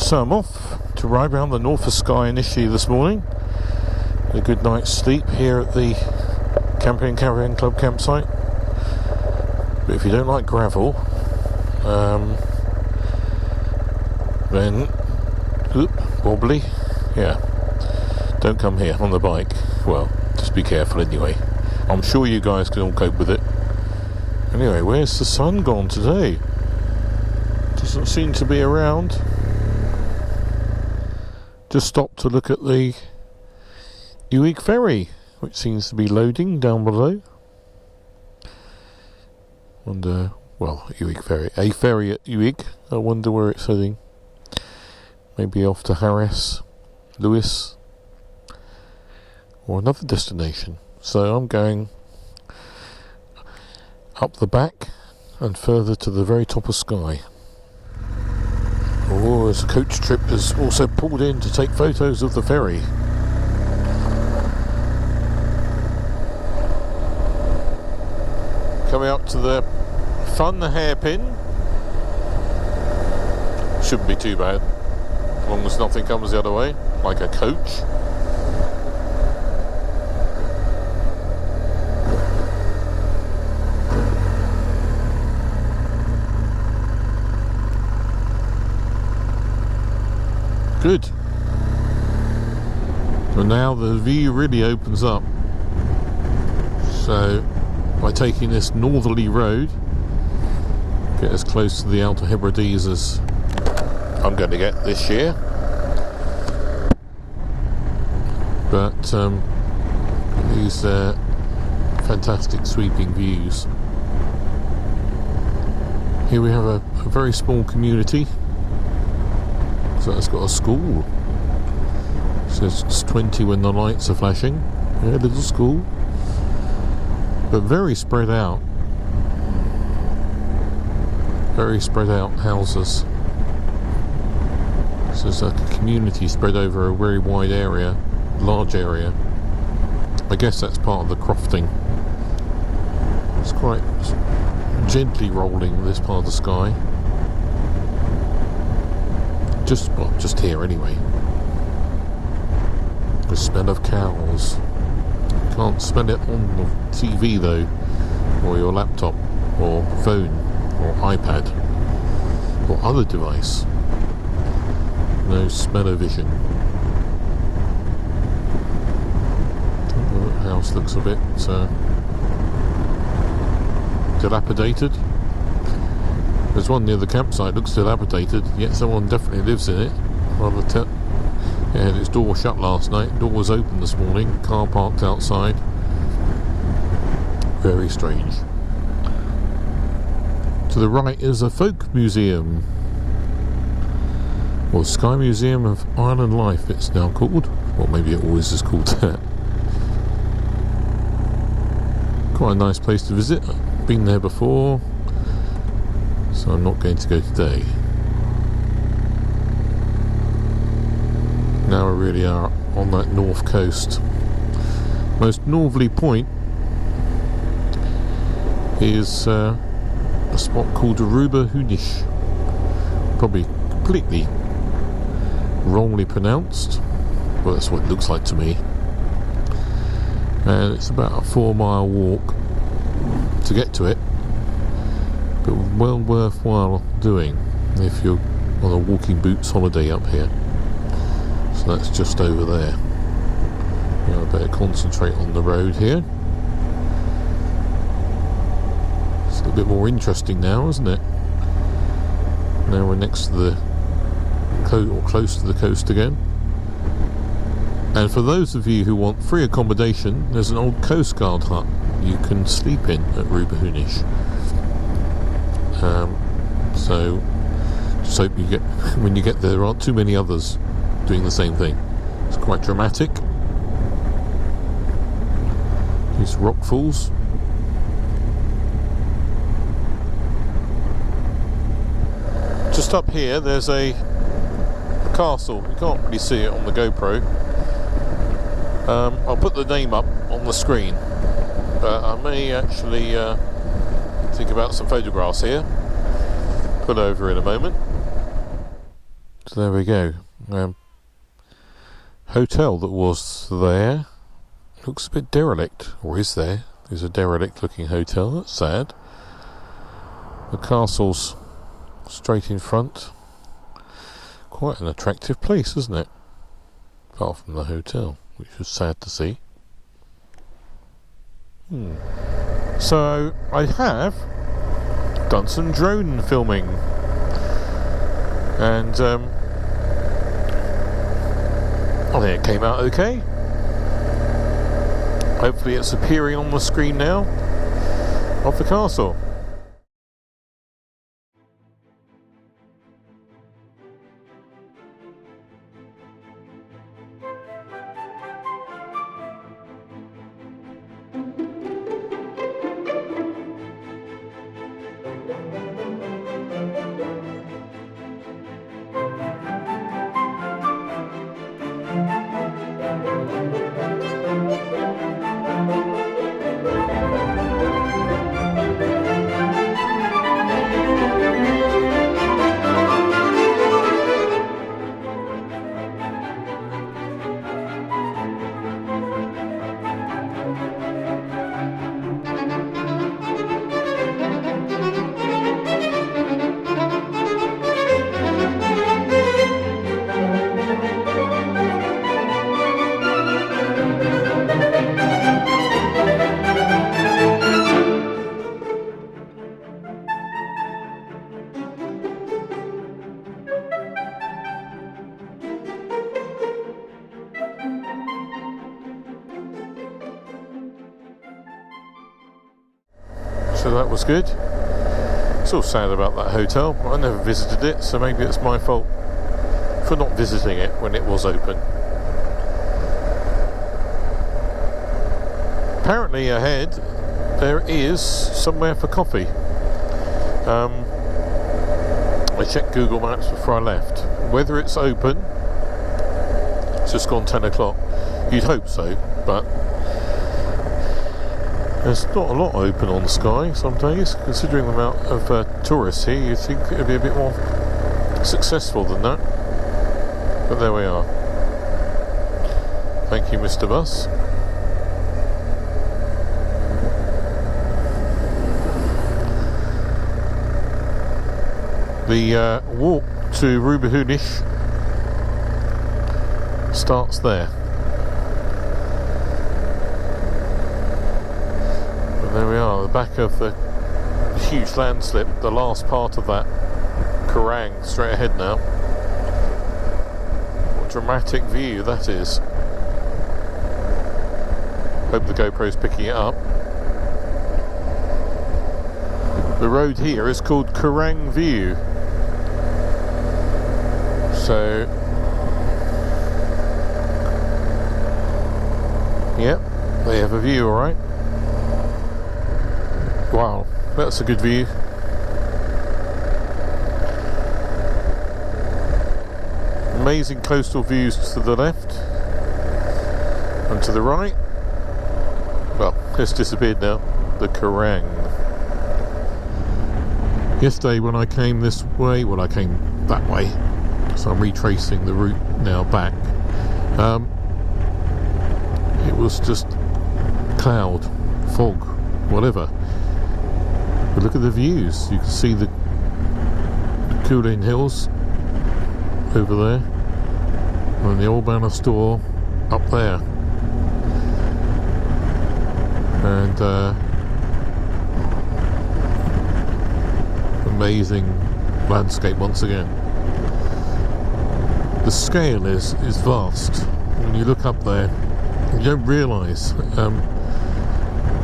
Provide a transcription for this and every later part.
So I'm off to ride around the north of Skye initially this morning. A good night's sleep here at the Camping and Caravan Club campsite. But if you don't like gravel, then wobbly, yeah, don't come here on the bike. Well, just be careful anyway. I'm sure you guys can all cope with it. Anyway, where's the sun gone today? Doesn't seem to be around. Just stopped to look at the Uig ferry, which seems to be loading down below. Wonder, well, Uig ferry, a ferry at Uig. I wonder where it's heading. Maybe off to Harris, Lewis, or another destination. So I'm going up the back and further to the very top of Skye. Oh, as a coach trip has also pulled in to take photos of the ferry. Coming up to the fun hairpin. Shouldn't be too bad, as long as nothing comes the other way, like a coach. Good. So now the view really opens up. So by taking this northerly road, get as close to the Outer Hebrides as I'm going to get this year. But these fantastic sweeping views. Here we have a very small community. So it's got a school. It says it's 20 when the lights are flashing. Yeah, little school. But very spread out. Very spread out houses. So it's like a community spread over a very wide area, large area. I guess that's part of the crofting. It's quite gently rolling this part of the sky. Just here anyway. The smell of cows. Can't smell it on the TV though, or your laptop, or phone, or iPad, or other device. No smell-o-vision. The house looks a bit dilapidated. There's one near the campsite, looks dilapidated, yet someone definitely lives in it. It had its door shut last night, door was open this morning, car parked outside. Very strange. To the right is a folk museum. Or Skye Museum of Island Life it's now called. Or maybe it always is called that. Quite a nice place to visit. I've been there before. So I'm not going to go today. Now we really are on that north coast. Most northerly point is a spot called Ruba Hunish. Probably completely wrongly pronounced, but that's what it looks like to me. And it's about a 4-mile walk to get to it. But well worthwhile doing if you're on a walking boots holiday up here. So that's just over there. Now I better concentrate on the road here. It's a little bit more interesting now, isn't it? Now we're next to the coast, or close to the coast again. And for those of you who want free accommodation, there's an old Coast Guard hut you can sleep in at Ruba Hunish. So just hope you get, when you get there aren't too many others doing the same thing. It's quite dramatic. These rock falls. Just up here there's a castle. You can't really see it on the GoPro. I'll put the name up on the screen, but I may actually think about some photographs here. Pull over in a moment. So there we go. Hotel that was there looks a bit derelict, or is there? There's a derelict looking hotel. That's sad. The castle's straight in front. Quite an attractive place, isn't it? Apart from the hotel, which was sad to see. So I have done some drone filming, and I think it came out okay. Hopefully it's appearing on the screen now of the castle. So that was good. It's all sad about that hotel. I never visited it, so maybe it's my fault for not visiting it when it was open. Apparently ahead there is somewhere for coffee. I checked Google Maps before I left. Whether it's open, it's just gone 10 o'clock. You'd hope so, but there's not a lot open on Skye some days. Considering the amount of tourists here, you'd think it would be a bit more successful than that. But there we are. Thank you, Mr. Bus. The walk to Rubahunish starts there. There we are, the back of the huge landslip, the last part of that Kerrang, straight ahead now. What a dramatic view that is. Hope the GoPro's picking it up. The road here is called Kerrang View. So, yep, they have a view, alright. Wow, that's a good view. Amazing coastal views to the left and to the right. Well, it's disappeared now. The Kerrang. Yesterday when I came this way, well, I came that way, so I'm retracing the route now back. It was just cloud, fog, whatever. But look at the views. You can see the Cooling Hills over there, and the Old Banner store up there, and amazing landscape once again. The scale is vast. When you look up there, you don't realise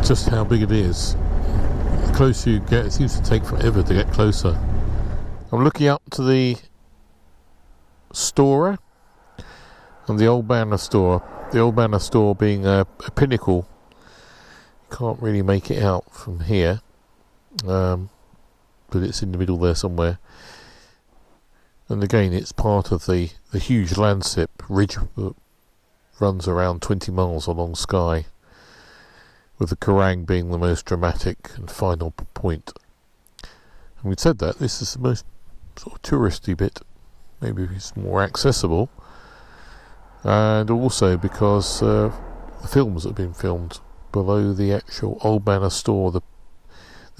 just how big it is. The closer you get, it seems to take forever to get closer. I'm looking up to the Stora and the Old Banner store. The Old Banner store being a pinnacle. You can't really make it out from here, but it's in the middle there somewhere. And again, it's part of the huge landslip ridge that runs around 20 miles along Skye, with the Kerrang being the most dramatic and final point. And we'd said that this is the most sort of touristy bit maybe it's more accessible, and also because the films that have been filmed below the actual Old Manor store, the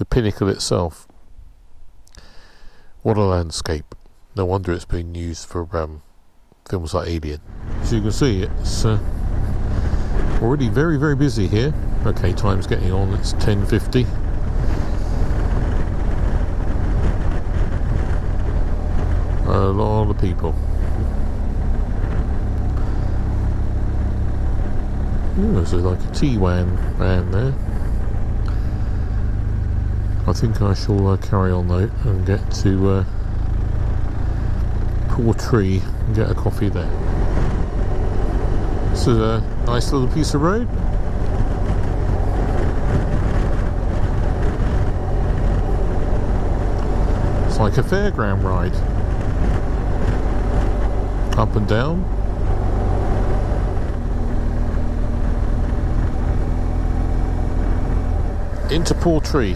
pinnacle itself. What a landscape. No wonder it's been used for films like Alien. As you can see, it's already very, very busy here. Okay, time's getting on, it's 10:50. A lot of people. Ooh, there's like a T-WAN van there. I think I shall carry on though and get to Portree and get a coffee there. This is a nice little piece of road. It's like a fairground ride. Up and down. Into Portree.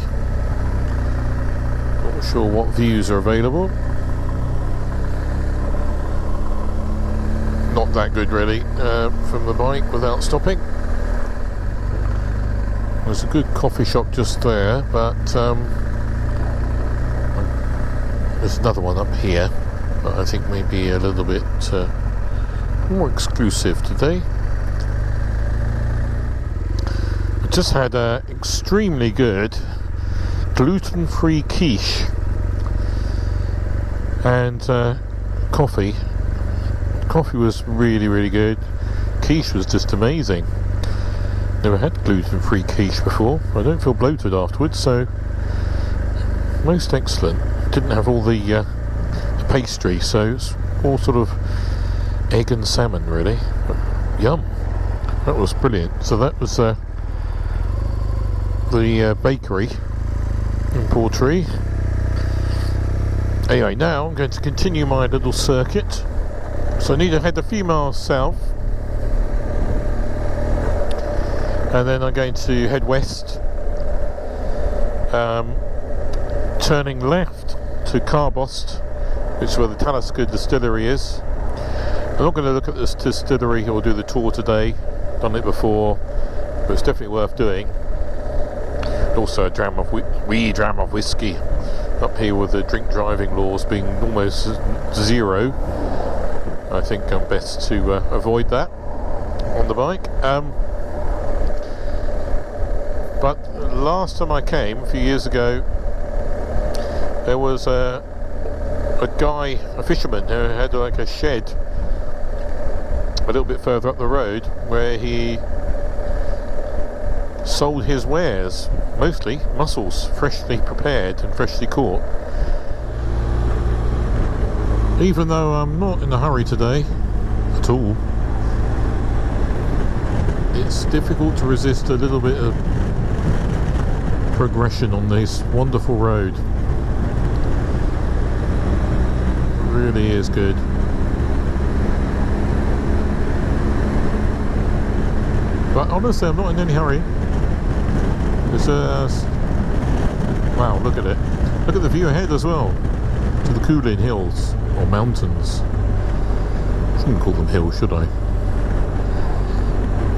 Not sure what views are available. Not that good really from the bike without stopping. There's a good coffee shop just there, but there's another one up here, but I think maybe a little bit more exclusive today. I just had a extremely good gluten-free quiche and coffee. Coffee was really, really good. Quiche was just amazing. Never had gluten-free quiche before. I don't feel bloated afterwards, so most excellent. Didn't have all the pastry, so it's all sort of egg and salmon really. Yum. That was brilliant. So that was the bakery in Portree. Anyway, now I'm going to continue my little circuit. So I need to head a few miles south, and then I'm going to head west, turning left to Carbost, which is where the Talisker distillery is. I'm not going to look at this distillery or do the tour today, done it before, but it's definitely worth doing. Also a dram of dram of whiskey up here with the drink driving laws being almost zero. I think I'm best to avoid that on the bike. But last time I came, a few years ago, there was a guy, a fisherman, who had like a shed a little bit further up the road where he sold his wares, mostly mussels, freshly prepared and freshly caught. Even though I'm not in a hurry today at all, it's difficult to resist a little bit of progression on this wonderful road. It really is good. But honestly, I'm not in any hurry. It's wow, look at it. Look at the view ahead as well, to the Coolin Hills, or mountains. Shouldn't call them hills, should I?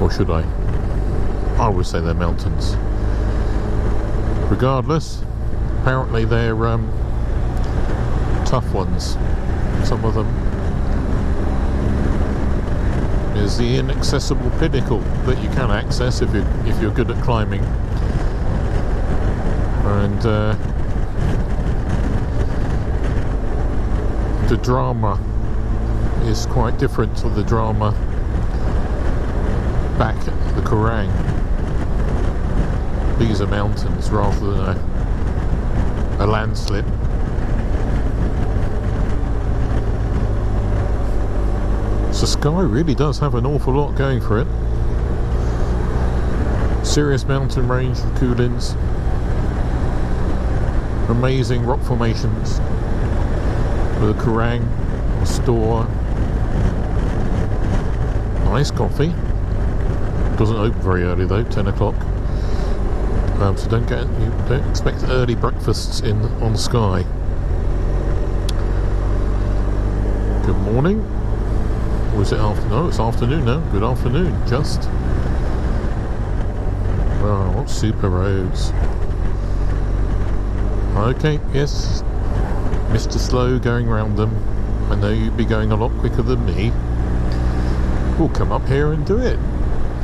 Or should I? I would say they're mountains. Regardless, apparently they're tough ones. Some of them. Is the inaccessible pinnacle that you can access if you're good at climbing. And the drama is quite different to the drama back at the Kerrang. These are mountains rather than a landslip. So Skye really does have an awful lot going for it. Serious mountain range of Coolins. Amazing rock formations. With a Kerrang, a store. Nice coffee. Doesn't open very early though, 10 o'clock. So don't expect early breakfasts on Skye. Good morning. Or is it afternoon? No, it's afternoon now. Good afternoon, just. Wow, what super roads. Okay, yes. Mr. Slow going round them. I know you'd be going a lot quicker than me. We'll come up here and do it.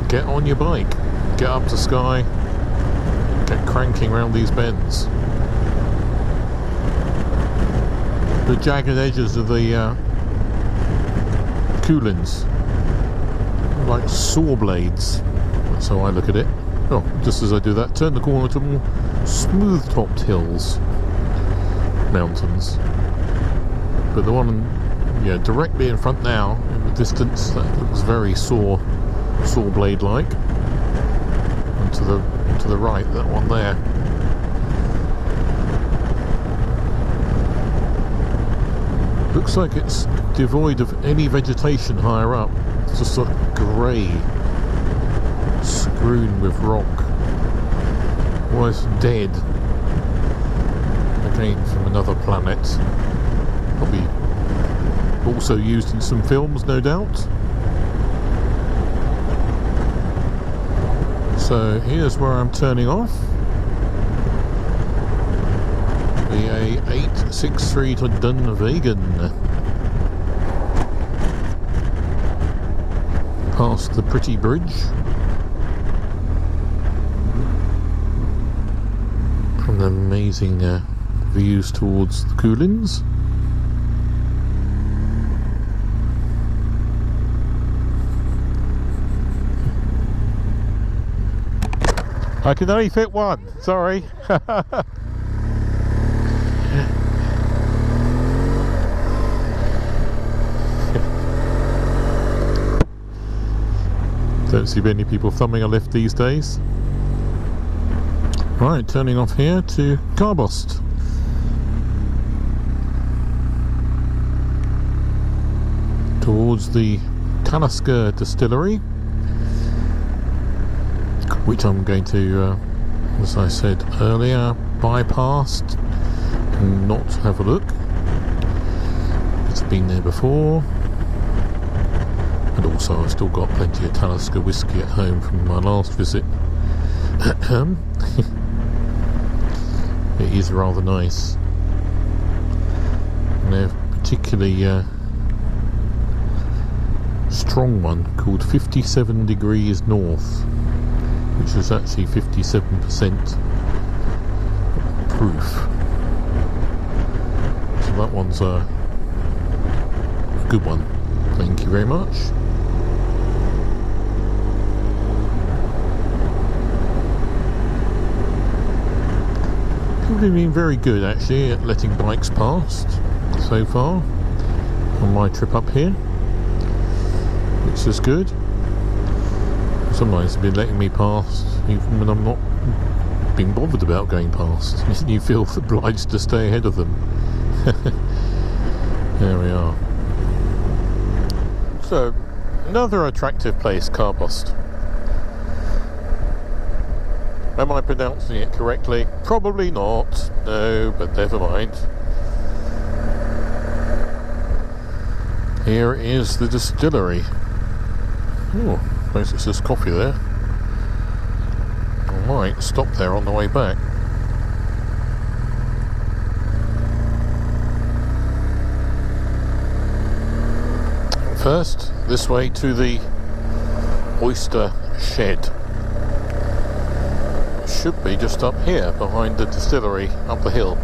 Get on your bike. Get up to Skye. Get cranking round these bends. The jagged edges of the coolins, like saw blades. That's how I look at it. Oh, just as I do that, turn the corner to more smooth-topped hills, mountains. But the one, directly in front now, in the distance, that looks very saw blade-like. And to the right, that one there. Looks like it's devoid of any vegetation higher up. It's just sort of grey, strewn with rock, almost dead. Again, from another planet. Probably also used in some films, no doubt. So here's where I'm turning off. The A863 to Dunvegan. Past the pretty bridge. From the amazing views towards the Coolins. I can only fit one, sorry. Don't see many people thumbing a lift these days. Right, turning off here to Carbost. Towards the Talisker distillery, which I'm going to, as I said earlier, bypass and not have a look. It's been there before. And also I've still got plenty of Talisker whiskey at home from my last visit. It is rather nice. And they have a particularly strong one called 57 degrees north, which is actually 57% proof. So that one's a good one. Thank you very much. People have been very good actually at letting bikes past so far on my trip up here, which is good. Sometimes they've been letting me past even when I'm not being bothered about going past. You feel obliged to stay ahead of them. There we are. So, another attractive place, Carbost. Am I pronouncing it correctly? Probably not. No, but never mind. Here is the distillery. Oh, I suppose it says coffee there. I might stop there on the way back. First, this way to the oyster shed. Should be just up here behind the distillery, up the hill,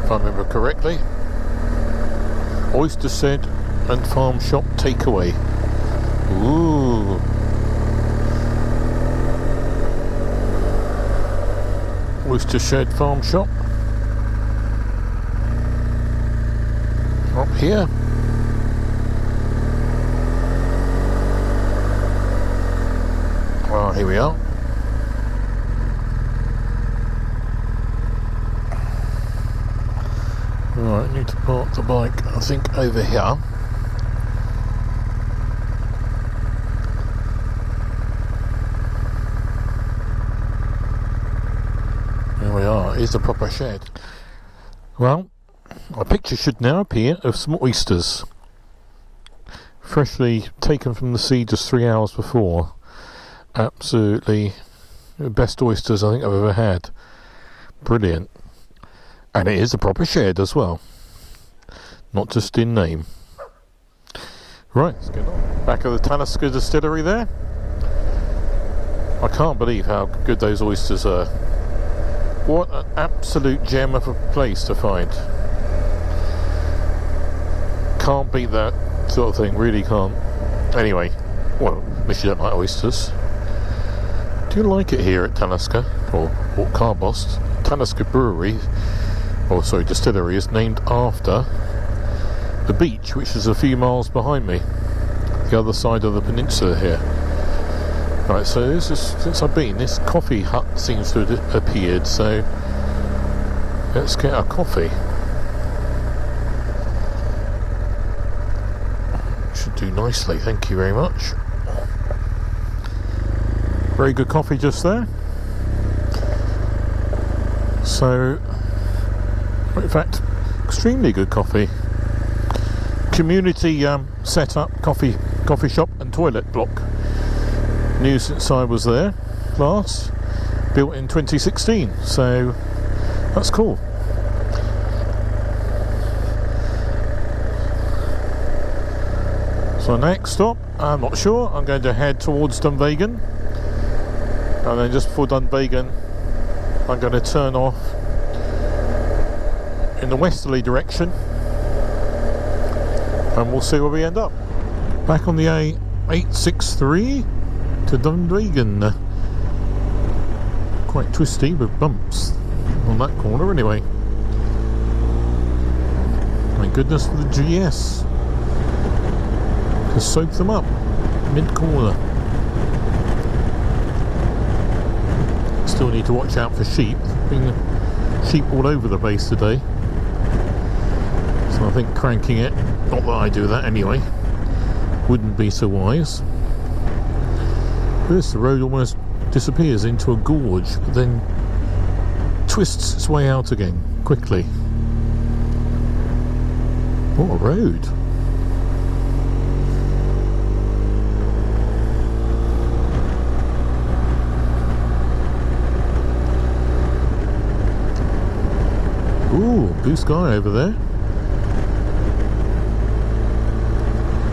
if I remember correctly. Oyster shed and farm shop takeaway. Ooh. Oyster shed farm shop. Up here. Here we are. Right, need to park the bike, I think, over here. There we are, here's the proper shed. Well, a picture should now appear of some oysters. freshly taken from the sea just 3 hours before. Absolutely the best oysters I think I've ever had. Brilliant. And it is a proper shed as well, not just in name. Right, let's get on. Back at the Talisker distillery there. I can't believe how good those oysters are. What an absolute gem of a place to find. Can't beat that sort of thing, really can't. Anyway, well, unless you don't like oysters. Do you like it here at Talisker, or Carbost? Talisker Brewery, or sorry, distillery, is named after the beach, which is a few miles behind me, the other side of the peninsula here. Right, so this is, since I've been, this coffee hut seems to have appeared, so let's get our coffee. Should do nicely, thank you very much. Very good coffee just there. So, in fact, extremely good coffee. Community set up coffee shop and toilet block. New since I was there last, built in 2016, so that's cool. So next stop, I'm not sure, I'm going to head towards Dunvegan, and then just before Dunvegan I'm going to turn off in the westerly direction and we'll see where we end up. Back on the A863 to Dunvegan. Quite twisty with bumps on that corner anyway. Thank goodness for the GS to soak them up mid-corner. Still need to watch out for sheep. Being sheep all over the place today. So I think cranking it, not that I do that anyway, wouldn't be so wise. This, the road almost disappears into a gorge, but then twists its way out again quickly. What a road! Ooh, blue sky over there.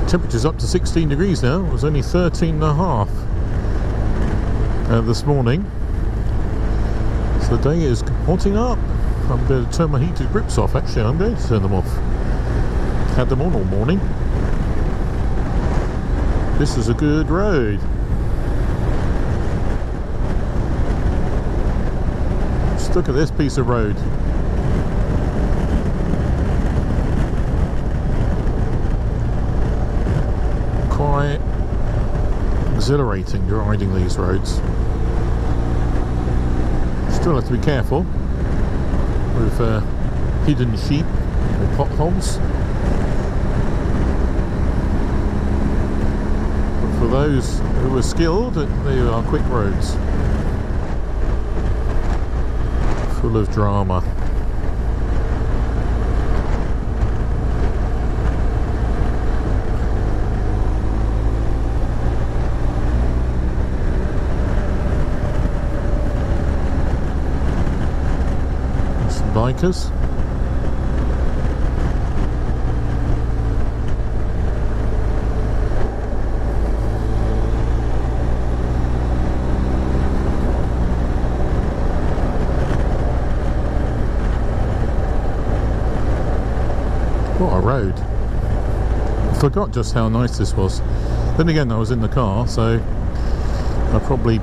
Temperature's up to 16 degrees now. It was only 13.5 this morning. So the day is hotting up. I'm going to turn my heated grips off. Actually, I'm going to turn them off. Had them on all morning. This is a good road. Just look at this piece of road. Quite exhilarating riding these roads. Still have to be careful with hidden sheep or potholes. But for those who are skilled, they are quick roads. Full of drama. Bikers. What a road. I forgot just how nice this was. Then again, I was in the car, so I probably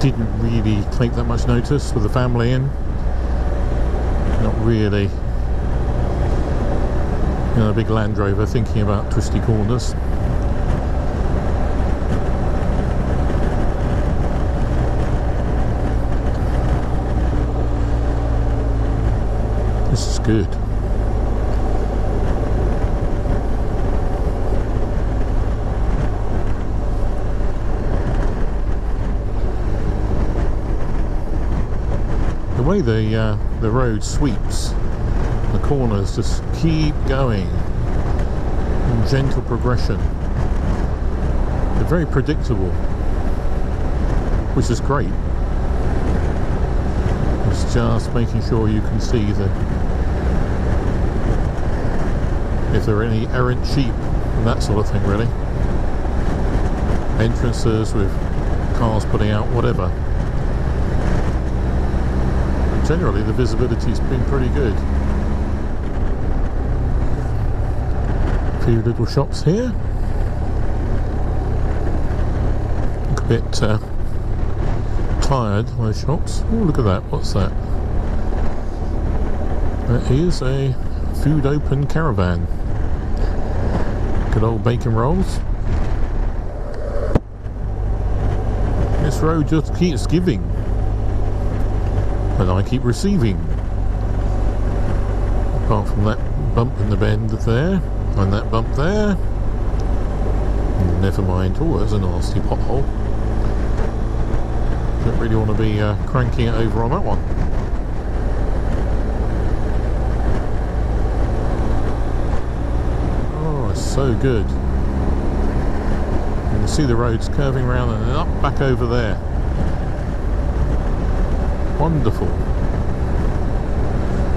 didn't really take that much notice with the family in. Not really, you know, a big Land Rover thinking about twisty corners. This is good. The way the road sweeps, the corners just keep going in gentle progression. They're very predictable, which is great. It's just making sure you can see if there are any errant sheep and that sort of thing, really. Entrances with cars putting out whatever. And generally the visibility's been pretty good. A few little shops here. Look a bit tired, those shops. Oh, look at that, what's that? That is a food open caravan. Good old bacon rolls. This road just keeps giving, and I keep receiving. Apart from that bump in the bend there, and that bump there. Never mind. Oh, there's a nasty pothole. Don't really want to be cranking it over on that one. Oh, it's so good. You can see the roads curving around and then up back over there. Wonderful.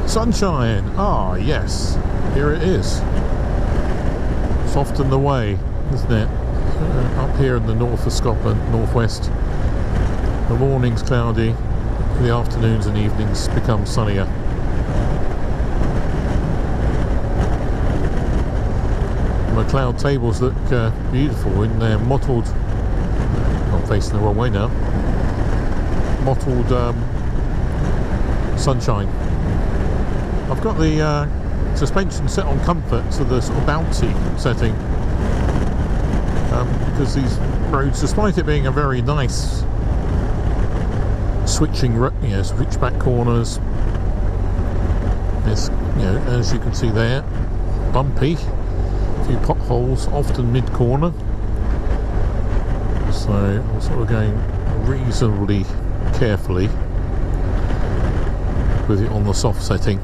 Sunshine! Ah, yes. Here it is. It's often the way, isn't it? Up here in the north of Scotland, northwest, the morning's cloudy, the afternoons and evenings become sunnier. The cloud tables look beautiful in their mottled, I'm facing the wrong way now, mottled sunshine. I've got the suspension set on comfort, so the sort of bouncy setting, because these roads, despite it being a very nice switching, switchback corners, it's, as you can see there, bumpy, a few potholes, often mid-corner, so I'm sort of going reasonably carefully with it on the soft setting.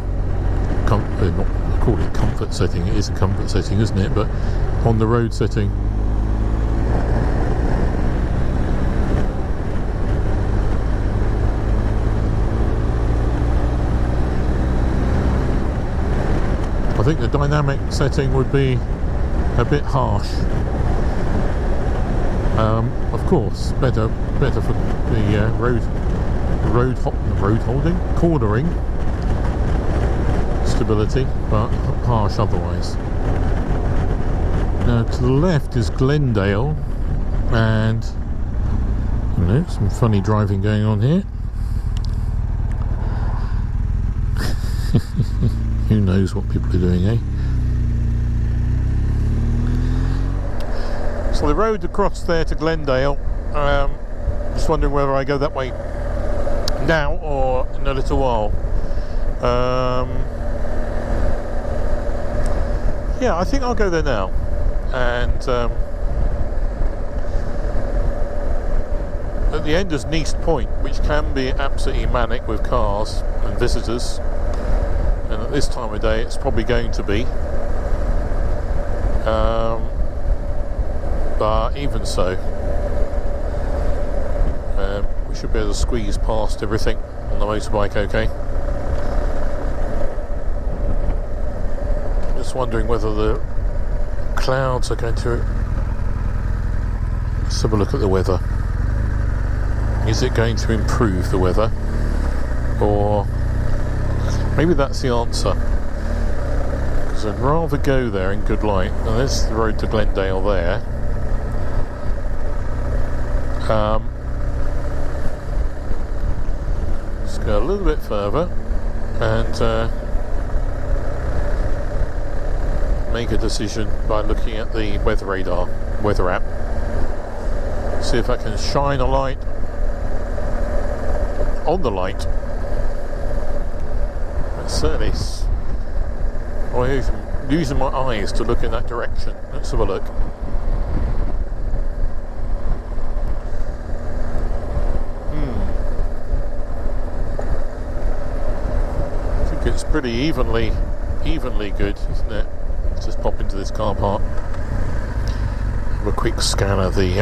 Not I call it comfort setting, it is a comfort setting, isn't it, but on the road setting. I think the dynamic setting would be a bit harsh. Of course, better for the road holding, cornering stability, but harsh otherwise. Now to the left is Glendale, and some funny driving going on here. Who knows what people are doing, eh? So the road across there to Glendale, just wondering whether I go that way now or in a little while. Yeah, I think I'll go there now, and at the end is Neast Point, which can be absolutely manic with cars and visitors. And at this time of day it's probably going to be, but even so, we should be able to squeeze past everything on the motorbike okay. Just wondering whether the clouds are going to... Let's have a look at the weather. Is it going to improve the weather, or maybe that's the answer, because I'd rather go there in good light. Now there's the road to Glendale there. Let's go a little bit further and make a decision by looking at the weather app. See if I can shine a light on the light. Certainly, I'm using my eyes to look in that direction. Let's have a look. I think it's pretty evenly good, isn't it? Let's just pop into this car park. have a quick scan of the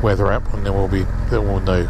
weather app, and then we'll know